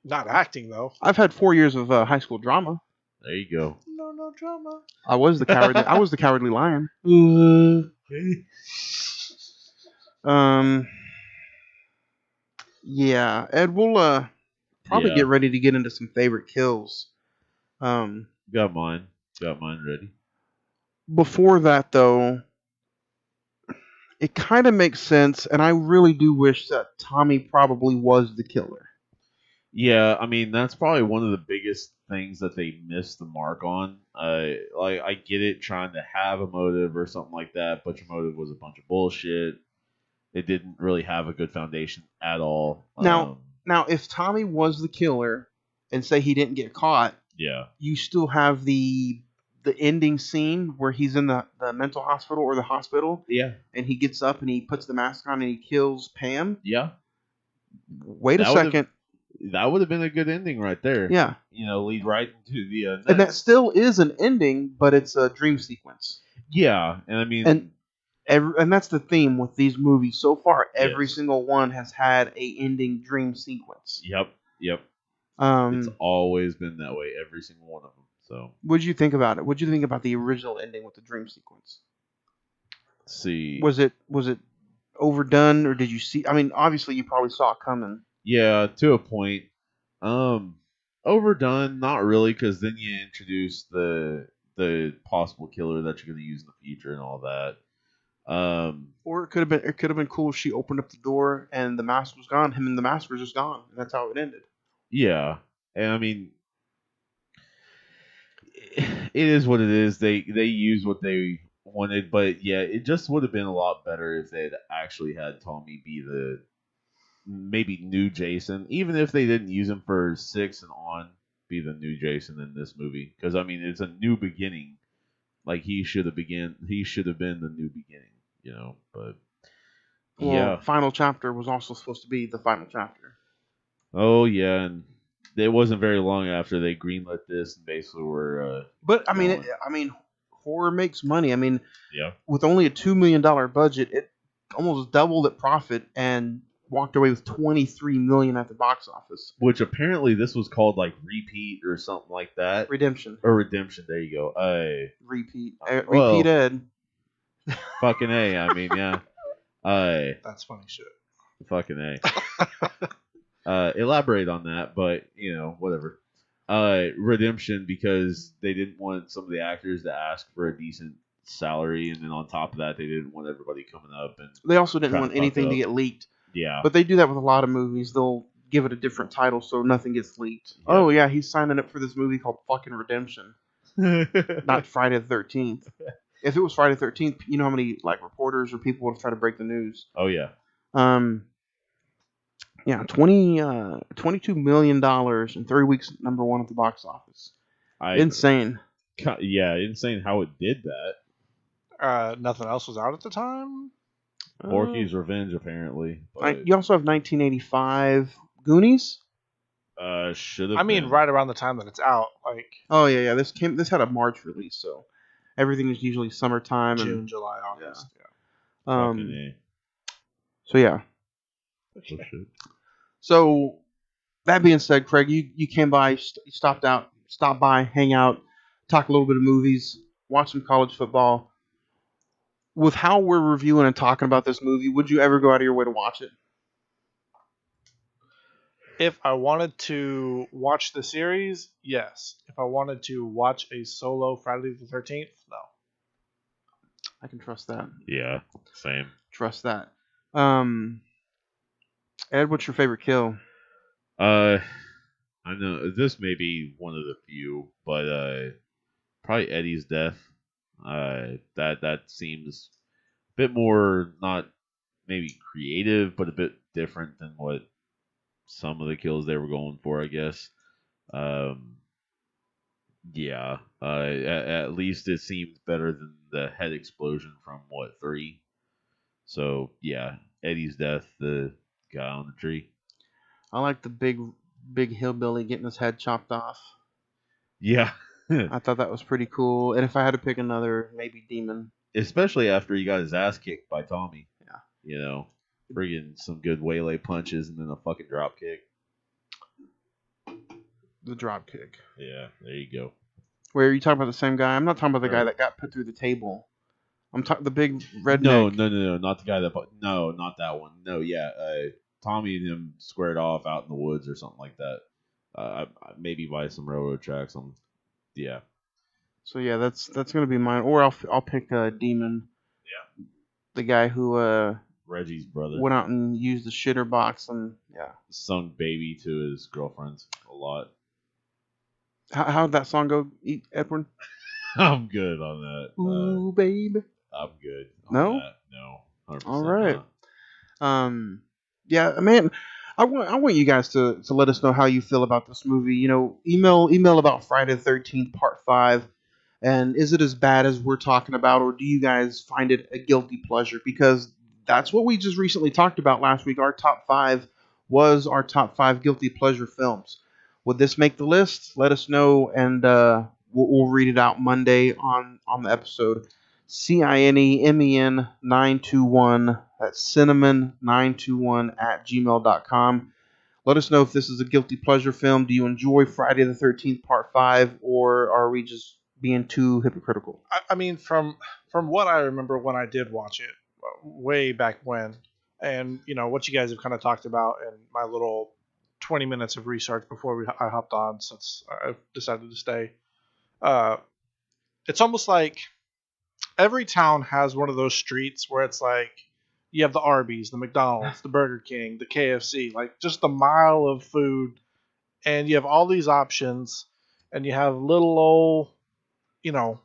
Not acting, though. I've had 4 years of high school drama. There you go. No drama. I was the cowardly. I was the cowardly lion. Yeah, Ed, we'll probably Yeah. get ready to get into some favorite kills. Got mine. Got mine ready. Before that, though, it kind of makes sense, and I really do wish that Tommy probably was the killer. Yeah, I mean that's probably one of the biggest things that they missed the mark on. Like I get it, trying to have a motive or something like that, but your motive was a bunch of bullshit. It didn't really have a good foundation at all. Now, if Tommy was the killer, and say he didn't get caught, Yeah, you still have the ending scene where he's in the mental hospital or the hospital, yeah, and he gets up and he puts the mask on and he kills Pam. yeah. Wait a That would've- second. That would have been a good ending right there. Yeah. Lead right into the. And that still is an ending, but it's a dream sequence. Yeah, and I mean, And that's the theme with these movies so far. Every Yes. single one has had a ending dream sequence. yep. It's Um, always been that way, every single one of them. So what'd you think about it? What'd you think about the original ending with the dream sequence? let's see. Was it overdone, or did you see? I mean, obviously you probably saw it coming. Yeah, to a point. Overdone, not really, because then you introduce the possible killer that you're going to use in the future and all that. Or it could have been cool if she opened up the door and the mask was gone. Him and the mask were just gone. And that's how it ended. Yeah, and I mean, it is what it is. They use what they wanted, but yeah, it just would have been a lot better if they had actually had Tommy be the maybe new Jason, even if they didn't use him for 6 and on, be the new Jason in this movie. Because I mean, it's a new beginning. Like he should have been the new beginning, But Well, yeah, final chapter was also supposed to be the final chapter. oh yeah, and it wasn't very long after they greenlit this and basically were. But I mean, going. horror makes money. I mean, Yeah. with only a $2 million budget, it almost doubled its profit and walked away with $23 million at the box office. Which apparently this was called like Repeat or something like that. Redemption. Or Redemption. There you go. Repeat. well- Repeat Ed. Fucking A. I mean, yeah. That's funny shit. Fucking A. Elaborate on that, but whatever. Redemption, because they didn't want some of the actors to ask for a decent salary, and then on top of that, they didn't want everybody coming up and They also didn't trying want to fuck anything it to up. get leaked. Yeah. But they do that with a lot of movies. They'll give it a different title so nothing gets leaked. Yeah. Oh, yeah, he's signing up for this movie called fucking Redemption. Not Friday the 13th. If it was Friday the 13th, you know how many reporters or people would try to break the news. Oh yeah. Yeah, $22 million in 3 weeks, #1 at the box office. Insane. Yeah, insane how it did that. Nothing else was out at the time. Porky's Revenge, apparently. But, You also have 1985 Goonies. should have. I mean, right around the time that it's out, like Oh yeah. This had a March release, so everything is usually summertime. June, And, July, August. so yeah. Oh, shit. So that being said, Craig, you came by, stopped by, hang out, talk a little bit of movies, watch some college football. With how we're reviewing and talking about this movie, would you ever go out of your way to watch it? If I wanted to watch the series, yes. If I wanted to watch a solo Friday the 13th, no. I can trust that. Yeah, same. Trust that. Ed, what's your favorite kill? I know this may be one of the few, but probably Eddie's death. That seems a bit more not maybe creative, but a bit different than what some of the kills they were going for, I guess. Yeah. At least it seemed better than the head explosion from 3. So yeah, Eddie's death, the guy on the tree. I like the big hillbilly getting his head chopped off. Yeah. I thought that was pretty cool. And if I had to pick another, maybe Demon. Especially after he got his ass kicked by Tommy. Yeah. Friggin' some good waylay punches and then a fucking drop kick. The drop kick. Yeah, there you go. Where are you talking about the same guy? I'm not talking about the guy that got put through the table. I'm talking the big redneck. No, not the guy that. No, not that one. No, yeah, Tommy and him squared off out in the woods or something like that. Maybe by some railroad tracks. Yeah. So yeah, that's gonna be mine. Or I'll pick Demon. Yeah. The guy who Reggie's brother. went out and used the shitter box and yeah. Sung baby to his girlfriends a lot. How'd that song go, Edwin? I'm good on that. Ooh, baby. I'm good on No? that. No. 100% All right. not. Yeah, man. I want you guys to let us know how you feel about this movie. You know, email about Friday the 13th Part 5. And is it as bad as we're talking about, or do you guys find it a guilty pleasure? Because that's what we just recently talked about last week. Our top 5 was our top 5 guilty pleasure films. Would this make the list? Let us know, and we'll read it out Monday on the episode. CINEMEN921, that's cinnamon921 @gmail.com. Let us know if this is a guilty pleasure film. Do you enjoy Friday the 13th Part 5, or are we just being too hypocritical? I mean, from what I remember when I did watch it way back when, and you know what you guys have kind of talked about in my little 20 minutes of research before I hopped on, since I decided to stay. It's almost like every town has one of those streets where it's like you have the Arby's, the McDonald's, the Burger King, the KFC, like just a mile of food, and you have all these options, and you have little old, you know,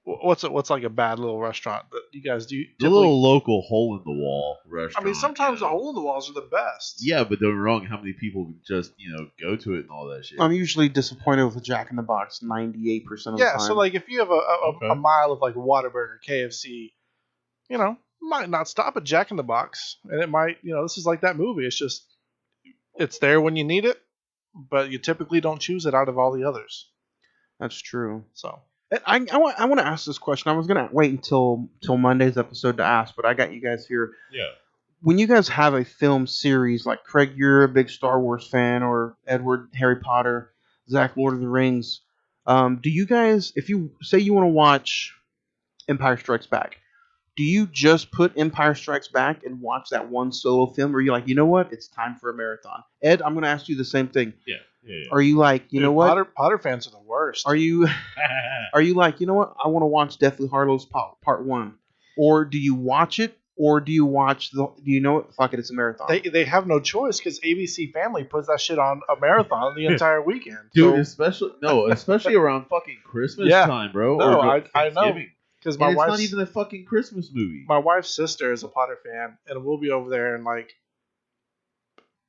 what's like a bad little restaurant that you guys do? The little local hole in the wall restaurant. I mean, sometimes the hole in the walls are the best. Yeah, but don't get me wrong. How many people just go to it and all that shit? I'm usually disappointed with Jack in the Box 98% of the time. Yeah, so like if you have a mile of like Whataburger, KFC, might not stop at Jack in the Box, and it might, this is like that movie. It's just it's there when you need it, but you typically don't choose it out of all the others. That's true. So I want to ask this question. I was gonna wait until Monday's episode to ask, but I got you guys here. Yeah. When you guys have a film series, like Craig, you're a big Star Wars fan, or Edward, Harry Potter, Zach, Lord of the Rings, do you guys, if you say you want to watch Empire Strikes Back, do you just put Empire Strikes Back and watch that one solo film, or are you like, you know what, it's time for a marathon? Ed, I'm going to ask you the same thing. Yeah. Are you like, you know what? Potter fans are the worst. Are you like, you know what, I want to watch Deathly Hallows Part 1? Or do you watch it? Or do you watch do you know what? Fuck it, it's a marathon. They have no choice because ABC Family puts that shit on a marathon the entire weekend. Dude, especially around fucking Christmas time, bro. No, I know. Because it's not even a fucking Christmas movie. My wife's sister is a Potter fan, and we'll be over there, and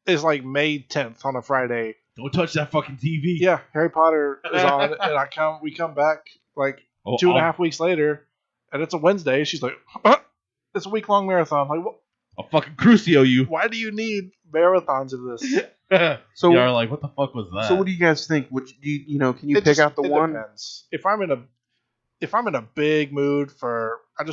it's like May 10th on a Friday. Don't touch that fucking TV. Yeah, Harry Potter is on, and we come back 2.5 weeks later, and it's a Wednesday. She's like, it's a week-long marathon. Like, what? I'll fucking Crucio you. Why do you need marathons of this? So you're like, what the fuck was that? So what do you guys think? Would you can you pick out the one? Depends. If I'm in a big mood for, I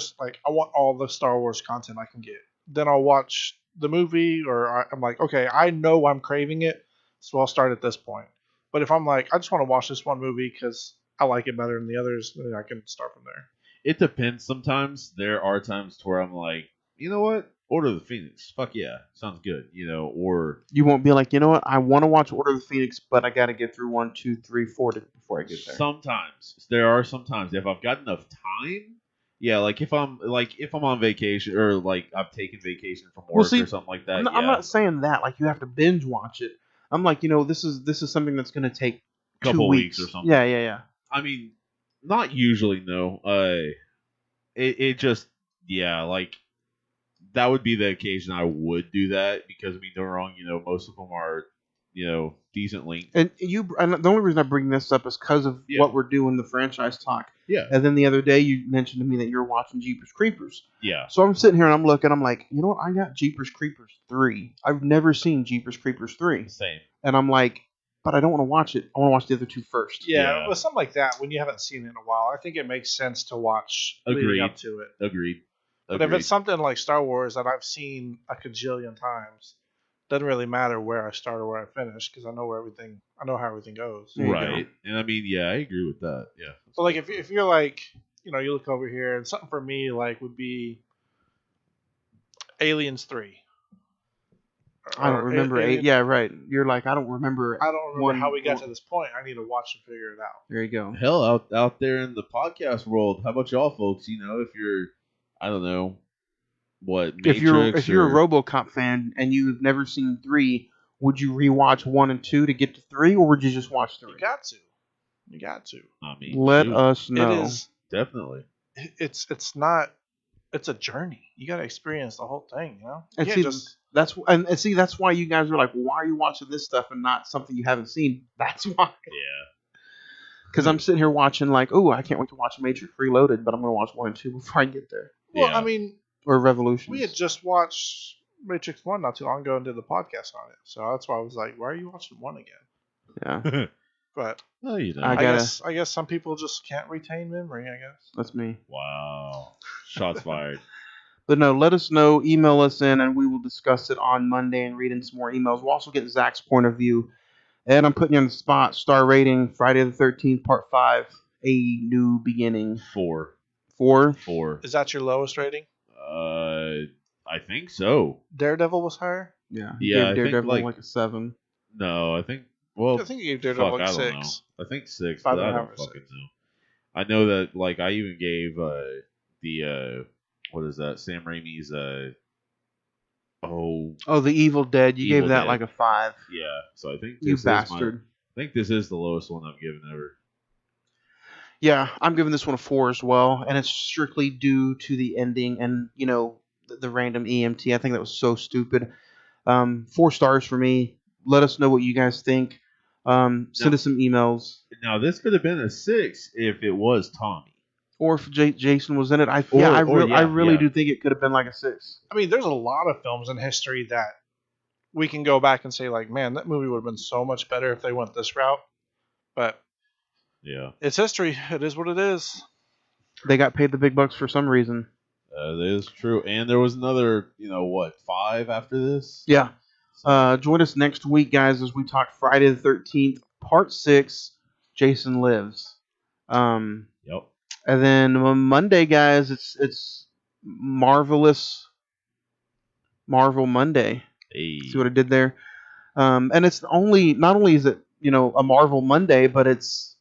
want all the Star Wars content I can get, then I'll watch the movie, or I'm like, okay, I know I'm craving it, so I'll start at this point. But if I'm like, I just want to watch this one movie because I like it better than the others, then I can start from there. It depends. Sometimes there are times where I'm like, you know what? Order of the Phoenix. Fuck yeah. Sounds good. Or you won't be like, you know what? I want to watch Order of the Phoenix, but I got to get through 1, 2, 3, 4 before I get there. Sometimes. There are some times. If I've got enough time, yeah, if I'm on vacation, or I've taken vacation from work or something like that. I'm not saying that you have to binge watch it. I'm like, this is something that's going to take a couple 2 weeks or something. Yeah. I mean, not usually, no. It just, that would be the occasion I would do that, because, don't get me wrong, most of them are, decent length. And the only reason I bring this up is because of what we're doing, the franchise talk. Yeah. And then the other day you mentioned to me that you're watching Jeepers Creepers. Yeah. So I'm sitting here and I'm looking, I'm like, you know what? I got Jeepers Creepers 3. I've never seen Jeepers Creepers 3. Same. And I'm like, but I don't want to watch it. I want to watch the other 2 first. Yeah, with something like that, when you haven't seen it in a while, I think it makes sense to watch leading up to it. Agreed. But if it's something like Star Wars that I've seen a cajillion times, doesn't really matter where I start or where I finish, because I know how everything goes. Right. And I agree with that. Yeah. So if you're like, you look over here, and something for me would be Aliens 3. I don't remember. Yeah, right. You're like, I don't remember. I don't remember how we got to this point. I need to watch and figure it out. There you go. Hell, out there in the podcast world, how about y'all folks? If you're I don't know, what If Matrix you're a or RoboCop fan and you've never seen 3, would you rewatch 1 and 2 to get to 3, or would you just watch 3? You got to. You got to. I mean, Let shoot, us know. It is. definitely. It's not. It's a journey. You got to experience the whole thing. You know. And You see, can't just. that's why you guys are like, why are you watching this stuff and not something you haven't seen? That's why. Yeah. Because I'm sitting here watching like, oh, I can't wait to watch Matrix Reloaded, but I'm gonna watch 1 and 2 before I get there. Well, Yeah. I mean, Or Revolution. we had just watched Matrix 1 not too long ago and did the podcast on it, so that's why I was like, why are you watching 1 again? Yeah, But Well, you know. I I gotta- guess some people just can't retain memory. I guess. that's me. Wow. Shots fired. But no, let us know. Email us in, and we will discuss it on Monday and read in some more emails. We'll also get Zach's point of view. And I'm putting you on the spot. Star rating: Friday the 13th, Part 5, A New Beginning. 4. 4. 4. Is that your lowest rating? I think so. Daredevil was higher. Yeah. Yeah, I Gave think, Daredevil like- like a 7. No, I think. Well, I think you gave Daredevil fuck, like I don't 6. know. I think 6, Five but and I a half don't or fucking 6. know. I know that, like, I even gave the what is that? Sam Raimi's Oh, The Evil Dead. You Evil gave that Dead. like a 5. yeah. So I think You this is bastard. I think this is the lowest one I've given ever. Yeah, I'm giving this one a 4 as well, and it's strictly due to the ending and, you know, the random EMT. I think that was so stupid. 4 stars for me. Let us know what you guys think. Send us some emails. Now this could have been a 6 if it was Tommy. Or if Jason was in it. I yeah, really yeah. do think it could have been like a 6. I mean, there's a lot of films in history that we can go back and say, like, man, that movie would have been so much better if they went this route. But Yeah, it's history. It is what it is. They got paid the big bucks for some reason. that is true. And there was another, 5 after this. Yeah. Join us next week, guys, as we talk Friday the 13th, Part 6, Jason Lives. Yep. And then on Monday, guys, it's Marvel Monday. Hey. See what I did there? And it's not only is it, a Marvel Monday, but it's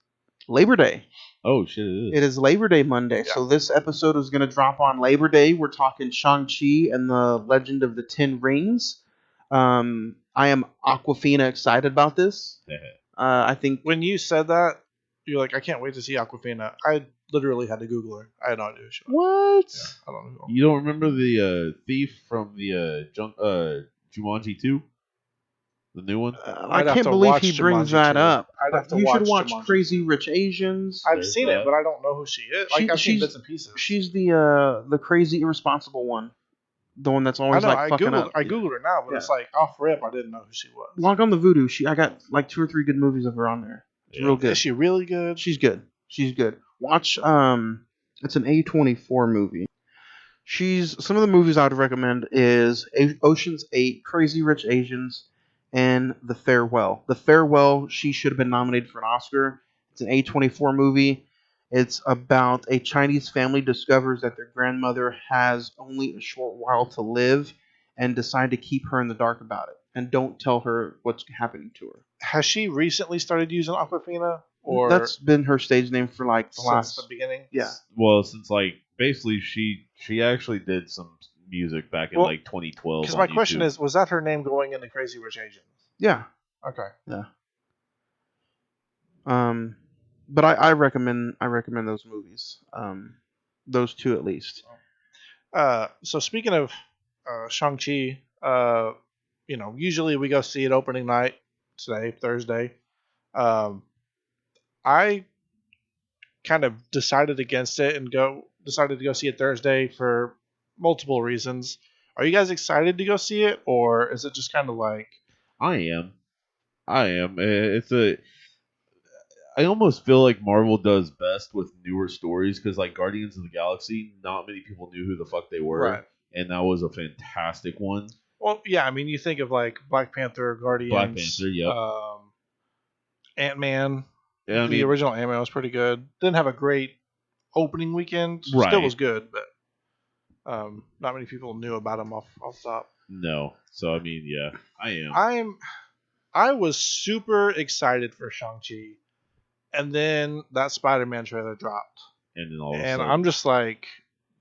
Labor Day. Oh shit! It is. It is Labor Day Monday. Yeah. So this episode is going to drop on Labor Day. We're talking Shang-Chi and the Legend of the Ten Rings. I am Aquafina excited about this. I think When you said that, you're like, I can't wait to see Aquafina. I literally had to Google her. I had no idea who she was. what? I don't know. You don't remember the thief from the Jumanji 2? The new one? I I'd have can't to believe watch he brings Jumanji that 2. up. I'd have to You should watch watch Jumanji Crazy 2. Rich Asians. I've There's seen that. it, but I don't know who she is. Like, I've seen bits and pieces. She's the crazy irresponsible one, the one that's I always know. like I fucking googled. up. I googled her now, but Yeah. it's like off rip. I didn't know who she was. Log on the Voodoo. I got like 2 or 3 good movies of her on there. It's Yeah. real good. Is she really good? She's good. She's good. Watch it's an A24 movie. Some of the movies I would recommend is Ocean's 8, Crazy Rich Asians, and The Farewell. The Farewell, she should have been nominated for an Oscar. It's an A24 movie. It's about a Chinese family discovers that their grandmother has only a short while to live and decide to keep her in the dark about it and don't tell her what's happening to her. Has she recently started using Aquafina, or That's been her stage name for like the since last. the beginning? Yeah. Well, since basically she actually did some music back in Well, 2012. Because on my question YouTube. is, was that her name going into Crazy Rich Asians? Yeah. Okay. But I recommend those movies. Those 2 at least. So speaking of Shang-Chi, usually we go see it opening night today, Thursday. I kind of decided against it and decided to go see it Thursday for multiple reasons. Are you guys excited to go see it, or is it just kind of like? I am. I almost feel like Marvel does best with newer stories because, like Guardians of the Galaxy, not many people knew who the fuck they were, Right. and that was a fantastic one. Well, yeah, I mean, you think of like Black Panther, Guardians, Black Panther, yep. Ant-Man. Yeah, I The mean, original Ant-Man was pretty good. Didn't have a great opening weekend. Right. Still was good, but not many people knew about him off the top. no. So I mean, yeah, I am. I was super excited for Shang-Chi, and then that Spider-Man trailer dropped, And then all of a and sudden, I'm just like,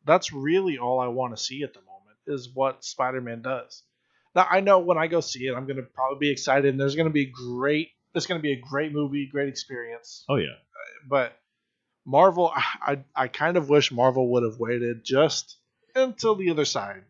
that's really all I want to see at the moment is what Spider-Man does. Now I know when I go see it, I'm gonna probably be excited, and there's gonna be great. It's gonna be a great movie, great experience. Oh yeah. But Marvel, I kind of wish Marvel would have waited just until the other side.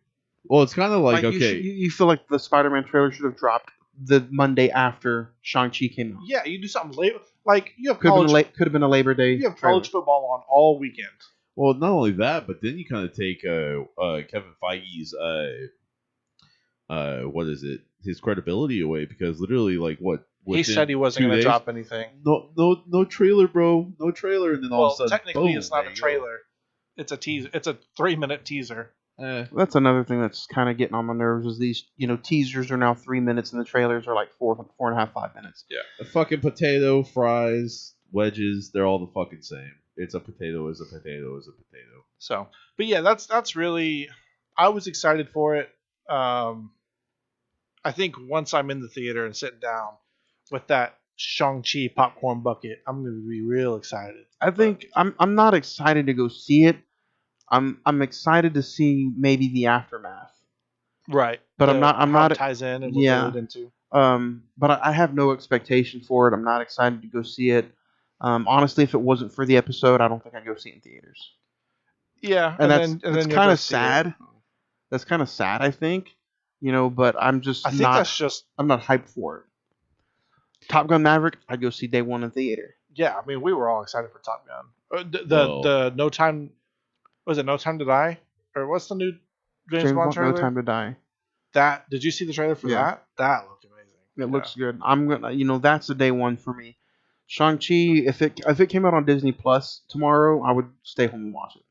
Well, it's kind of like You, okay. you feel like the Spider-Man trailer should have dropped the Monday after Shang-Chi came out. Yeah, you do something late. Like you have Could college, have been a Labor Day. you have college football on all weekend. Well, not only that, but then you kind of take Kevin Feige's what is it? His credibility away because literally like what He said he wasn't going to drop anything. No trailer, bro. No trailer, and then all of a sudden, technically, boom, it's not there a you go. trailer. It's a teaser. It's a 3-minute teaser. That's another thing that's kind of getting on my nerves is these, teasers are now 3 minutes and the trailers are like 4.5, 5 minutes. Yeah. A fucking potato, fries, wedges, they're all the fucking same. It's a potato is a potato is a potato. So, but yeah, that's really. I was excited for it. I think once I'm in the theater and sitting down with that Shang-Chi popcorn bucket, I'm going to be real excited. I think I'm not excited to go see it. I'm excited to see maybe the aftermath. Right. But I'm how not. it ties in and what Yeah. they lead into. But I have no expectation for it. I'm not excited to go see it. Honestly, if it wasn't for the episode, I don't think I'd go see it in theaters. Yeah, And that's then kind of sad. That's kind of sad, I think. But I'm just I think not. that's just. I'm not hyped for it. Top Gun Maverick, I'd go see day one in theater. Yeah, I mean, we were all excited for Top Gun. The No Time. Was it No Time to Die? Or what's the new James Bond trailer? No Time to Die. Did you see the trailer for Yeah. that? That looked amazing. It looks good. I'm gonna, that's the day one for me. Shang-Chi, if it came out on Disney Plus tomorrow, I would stay home and watch it.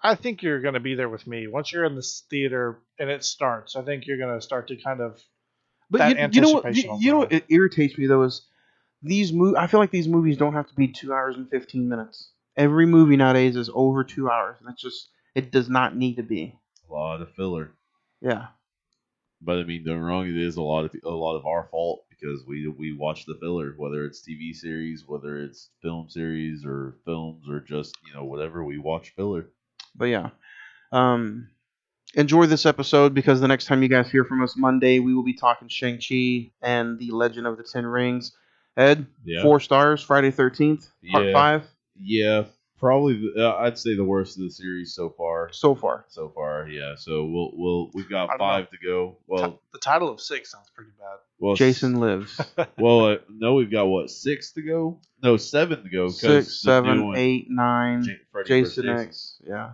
I think you're going to be there with me. Once you're in this theater and it starts, I think you're going to start to kind of. But you know what? anticipation You know what? It irritates me though is I feel like these movies don't have to be 2 hours and 15 minutes. Every movie nowadays is over 2 hours, and it does not need to be. A lot of filler. Yeah. But I mean, don't get me wrong, it is a lot of our fault because we watch the filler, whether it's TV series, whether it's film series or films or just whatever, we watch filler. But yeah, enjoy this episode because the next time you guys hear from us Monday, we will be talking Shang-Chi and the Legend of the Ten Rings. Ed, 4 stars, Friday 13th, part 5. Yeah, probably. I'd say the worst of the series so far. So far, yeah. So we've got 5 to go. Well, the title of 6 sounds pretty bad. Well, Jason Lives. Well, no, we've got 6 to go. No, 7 to go. 6, 7, 8, 9. Jason X. Yeah.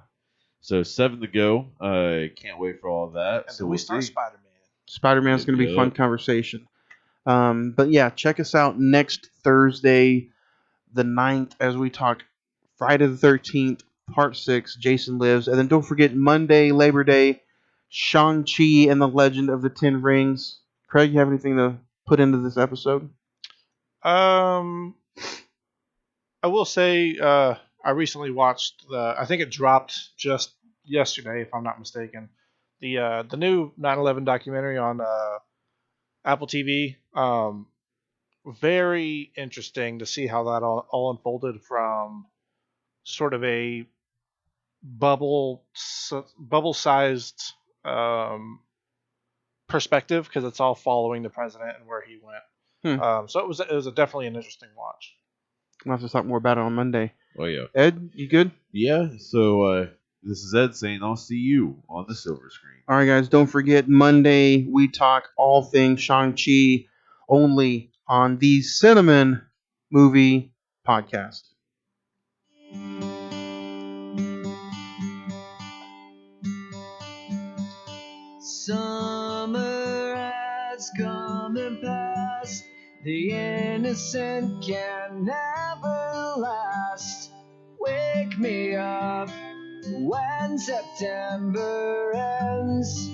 So 7 to go. Can't wait for all that. And so then we start see. Spider-Man. Spider-Man's going to be a fun conversation. But yeah, check us out next Thursday, the 9th, as we talk Friday the 13th, part 6, Jason Lives. And then don't forget Monday, Labor Day, Shang-Chi and the Legend of the Ten Rings. Craig, you have anything to put into this episode? I will say I recently watched I think it dropped just yesterday, if I'm not mistaken, the new 9/11 documentary on Apple TV. Very interesting to see how that all unfolded from sort of a bubble-sized perspective because it's all following the president and where he went. So it was definitely an interesting watch. We'll have to talk more about it on Monday. Oh yeah. Ed, you good? Yeah. So this is Ed saying I'll see you on the silver screen. All right, guys. Don't forget Monday we talk all things Shang-Chi only on the Cine-Men Movie Podcast. Summer has come and passed. The innocent can never last. Wake me up when September ends.